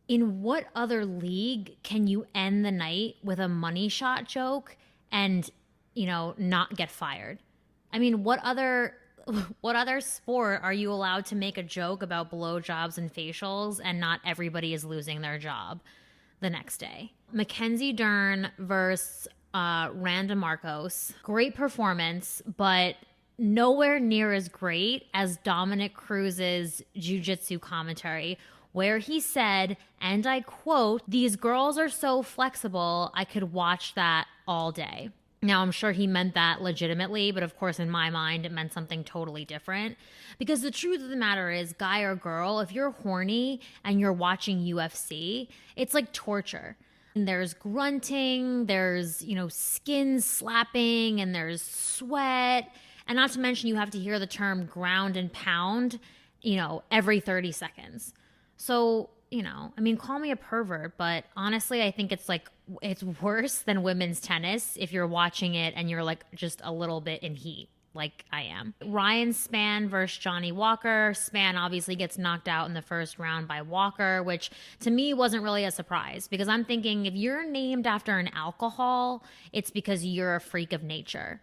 in what other league can you end the night with a money shot joke and, not get fired? I mean, what other sport are you allowed to make a joke about blowjobs and facials and not everybody is losing their job the next day? Mackenzie Dern versus Randa Marcos. Great performance, but nowhere near as great as Dominic Cruz's jiu-jitsu commentary, where he said, and I quote, "These girls are so flexible, I could watch that all day." Now, I'm sure he meant that legitimately, but of course, in my mind, it meant something totally different. Because the truth of the matter is, guy or girl, if you're horny and you're watching UFC, it's like torture. And there's grunting, there's, skin slapping, and there's sweat. And not to mention, you have to hear the term ground and pound, every 30 seconds. So, call me a pervert, but honestly, I think it's worse than women's tennis if you're watching it and you're like just a little bit in heat, like I am. Ryan Spann versus Johnny Walker. Spann obviously gets knocked out in the first round by Walker, which to me wasn't really a surprise because I'm thinking if you're named after an alcohol, it's because you're a freak of nature.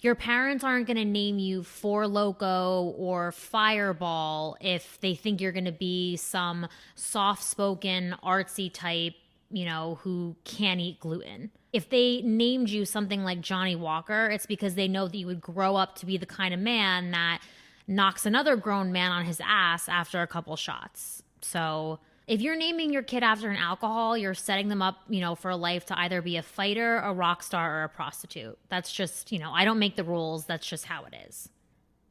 Your parents aren't going to name you Four Loko or Fireball if they think you're going to be some soft-spoken, artsy type, who can't eat gluten. If they named you something like Johnny Walker, it's because they know that you would grow up to be the kind of man that knocks another grown man on his ass after a couple shots. So if you're naming your kid after an alcohol, you're setting them up, for a life to either be a fighter, a rock star, or a prostitute. That's just, I don't make the rules. That's just how it is.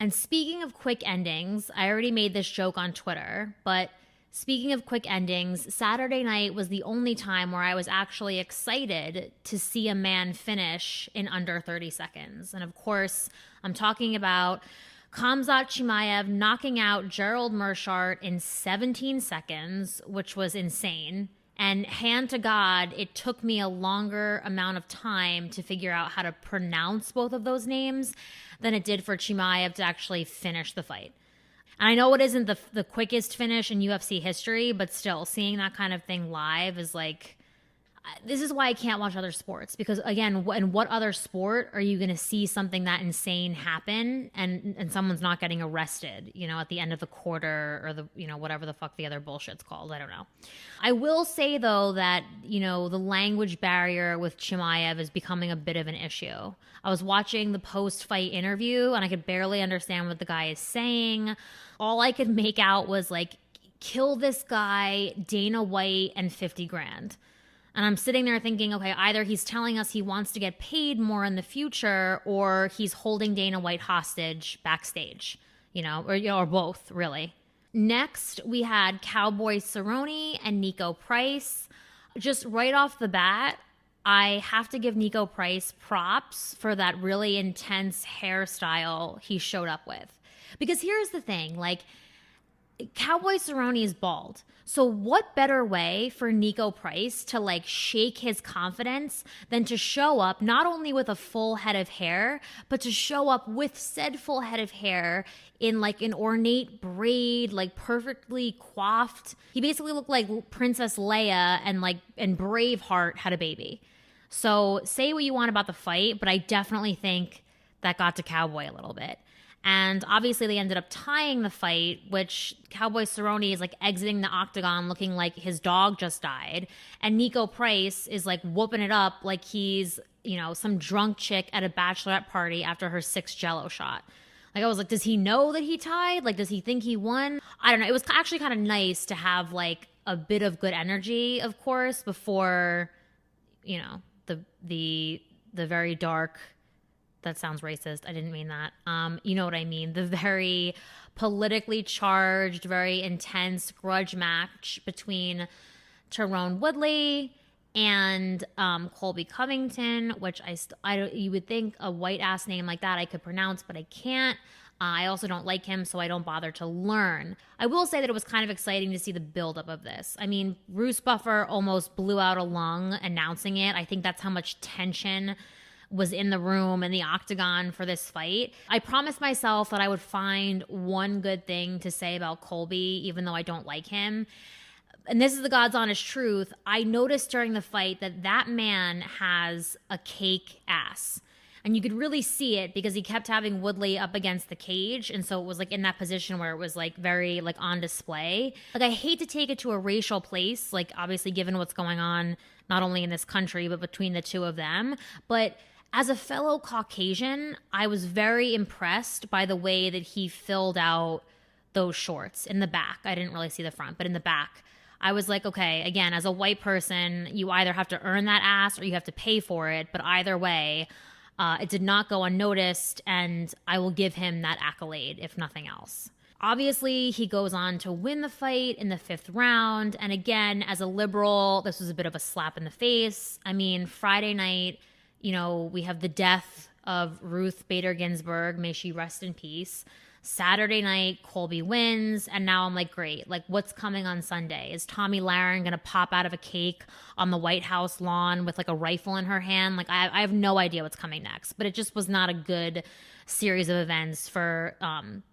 And speaking of quick endings, I already made this joke on Twitter, but speaking of quick endings, Saturday night was the only time where I was actually excited to see a man finish in under 30 seconds. And of course, I'm talking about Khamzat Chimaev knocking out Gerald Meerschaert in 17 seconds, which was insane. And hand to God, it took me a longer amount of time to figure out how to pronounce both of those names than it did for Chimaev to actually finish the fight. And I know it isn't the quickest finish in UFC history, but still, seeing that kind of thing live is like, this is why I can't watch other sports. Because again, in what other sport are you going to see something that insane happen and someone's not getting arrested, at the end of the quarter or the, whatever the fuck the other bullshit's called. I don't know. I will say though that, the language barrier with Chimaev is becoming a bit of an issue. I was watching the post-fight interview and I could barely understand what the guy is saying. All I could make out was like, kill this guy, Dana White, and 50 grand. And I'm sitting there thinking, okay, either he's telling us he wants to get paid more in the future or he's holding Dana White hostage backstage, or both, really. Next, we had Cowboy Cerrone and Nico Price. Just right off the bat, I have to give Nico Price props for that really intense hairstyle he showed up with. Because here's the thing, Cowboy Cerrone is bald. So what better way for Nico Price to shake his confidence than to show up not only with a full head of hair, but to show up with said full head of hair in an ornate braid, perfectly coiffed. He basically looked like Princess Leia and Braveheart had a baby. So say what you want about the fight, but I definitely think that got to Cowboy a little bit. And obviously they ended up tying the fight, which Cowboy Cerrone is exiting the octagon looking like his dog just died. And Nico Price is whooping it up like he's, some drunk chick at a bachelorette party after her 6th Jello shot. I was like, does he know that he tied? Does he think he won? I don't know. It was actually kind of nice to have a bit of good energy, of course, before, the very dark. That sounds racist. I didn't mean that. You know what I mean. The very politically charged, very intense grudge match between Tyrone Woodley and Colby Covington, which you would think a white ass name like that I could pronounce, but I can't. I also don't like him, so I don't bother to learn. I will say that it was kind of exciting to see the buildup of this. I mean, Bruce Buffer almost blew out a lung announcing it. I think that's how much tension was in the room and the octagon for this fight. I promised myself that I would find one good thing to say about Colby, even though I don't like him. and this is the God's honest truth, I noticed during the fight that that man has a cake ass. And you could really see it because he kept having Woodley up against the cage. And so it was like in that position where it was like very like on display. Like I hate to take it to a racial place, like obviously given what's going on, not only in this country, but between the two of them. But as a fellow Caucasian, I was very impressed by the way that he filled out those shorts in the back. I didn't really see the front, but in the back. I was like, okay, again, as a white person, you either have to earn that ass or you have to pay for it. But either way, it did not go unnoticed, and I will give him that accolade, if nothing else. Obviously, he goes on to win the fight in the 5th round. And again, as a liberal, this was a bit of a slap in the face. I mean, Friday night, you know, we have the death of Ruth Bader Ginsburg. May she rest in peace. Saturday night, Colby wins, and now I'm like, great. Like, what's coming on Sunday? Is Tomi Lahren going to pop out of a cake on the White House lawn with like a rifle in her hand? Like, I have no idea what's coming next, but it just was not a good series of events for,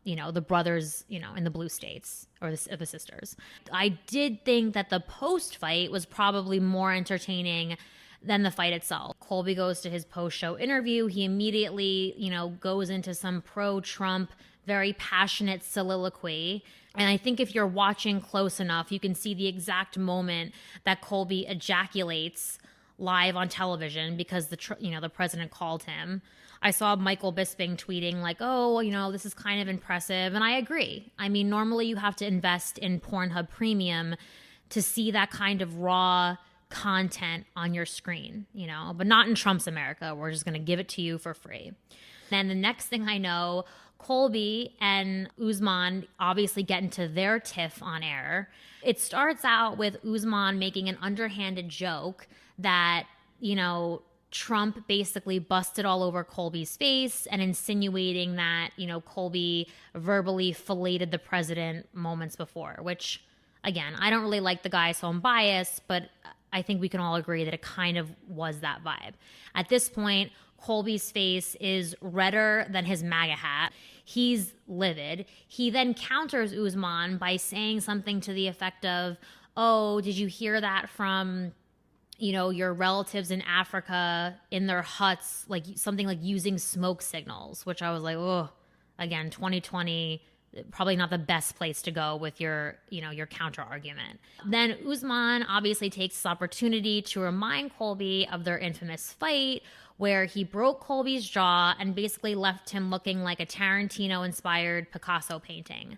you know, the brothers, you know, in the blue states or the sisters. I did think that the post-fight was probably more entertaining than the fight itself. Colby goes to his post-show interview. He immediately, you know, goes into some pro-Trump, very passionate soliloquy. And I think if you're watching close enough, you can see the exact moment that Colby ejaculates live on television because the president called him. I saw Michael Bisping tweeting like, oh, you know, this is kind of impressive. And I agree. I mean, normally you have to invest in Pornhub Premium to see that kind of raw content on your screen, you know, but not in Trump's America. We're just going to give it to you for free. Then the next thing I know, Colby and Usman obviously get into their tiff on air. It starts out with Usman making an underhanded joke that, you know, Trump basically busted all over Colby's face and insinuating that, you know, Colby verbally filleted the president moments before, which, again, I don't really like the guy, so I'm biased, but I think we can all agree that it kind of was that vibe. At this point, Colby's face is redder than his MAGA hat. He's livid. He then counters Usman by saying something to the effect of, oh, did you hear that from, you know, your relatives in Africa in their huts, like something like using smoke signals, which I was like, oh, again, 2020, probably not the best place to go with your, you know, your counter argument. Then Usman obviously takes this opportunity to remind Colby of their infamous fight where he broke Colby's jaw and basically left him looking like a Tarantino-inspired Picasso painting.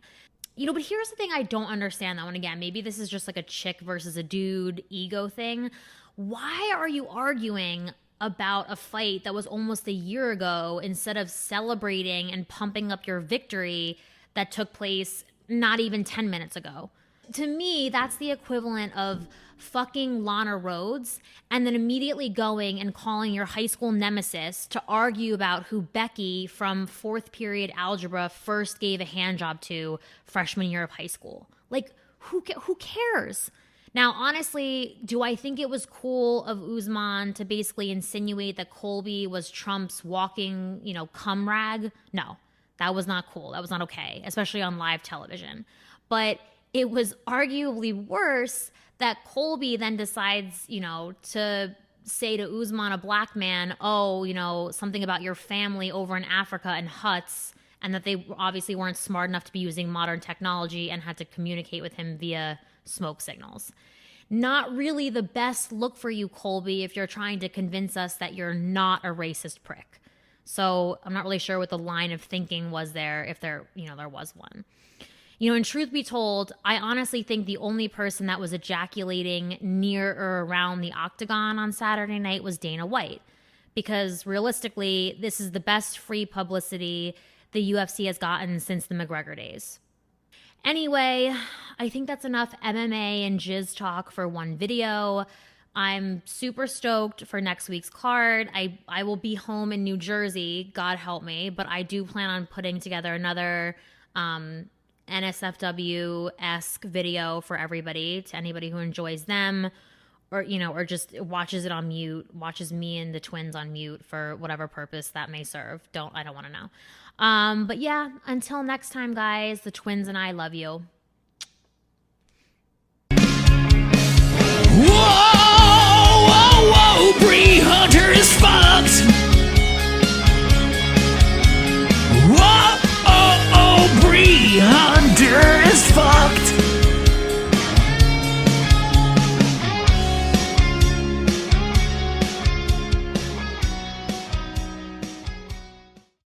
You know, but here's the thing I don't understand, though, and again, maybe this is just like a chick versus a dude ego thing. Why are you arguing about a fight that was almost a year ago instead of celebrating and pumping up your victory that took place not even 10 minutes ago? To me, that's the equivalent of fucking Lana Rhoades and then immediately going and calling your high school nemesis to argue about who Becky from 4th period algebra first gave a handjob to freshman year of high school. Like, who cares? Now, honestly, do I think it was cool of Usman to basically insinuate that Colby was Trump's walking, you know, cum rag? No, that was not cool. That was not okay, especially on live television. But it was arguably worse that Colby then decides, you know, to say to Usman, a black man, oh, you know, something about your family over in Africa in huts, and that they obviously weren't smart enough to be using modern technology and had to communicate with him via smoke signals. Not really the best look for you, Colby, if you're trying to convince us that you're not a racist prick. So I'm not really sure what the line of thinking was there, if there, you know, there was one. You know, and truth be told, I honestly think the only person that was ejaculating near or around the octagon on Saturday night was Dana White. Because realistically, this is the best free publicity the UFC has gotten since the McGregor days. Anyway, I think that's enough MMA and jizz talk for one video. I'm super stoked for next week's card. I will be home in New Jersey, God help me, but I do plan on putting together another NSFW-esque video for everybody, to anybody who enjoys them or, you know, or just watches it on mute, watches me and the twins on mute for whatever purpose that may serve. I don't want to know. But yeah, until next time, guys, the twins and I love you.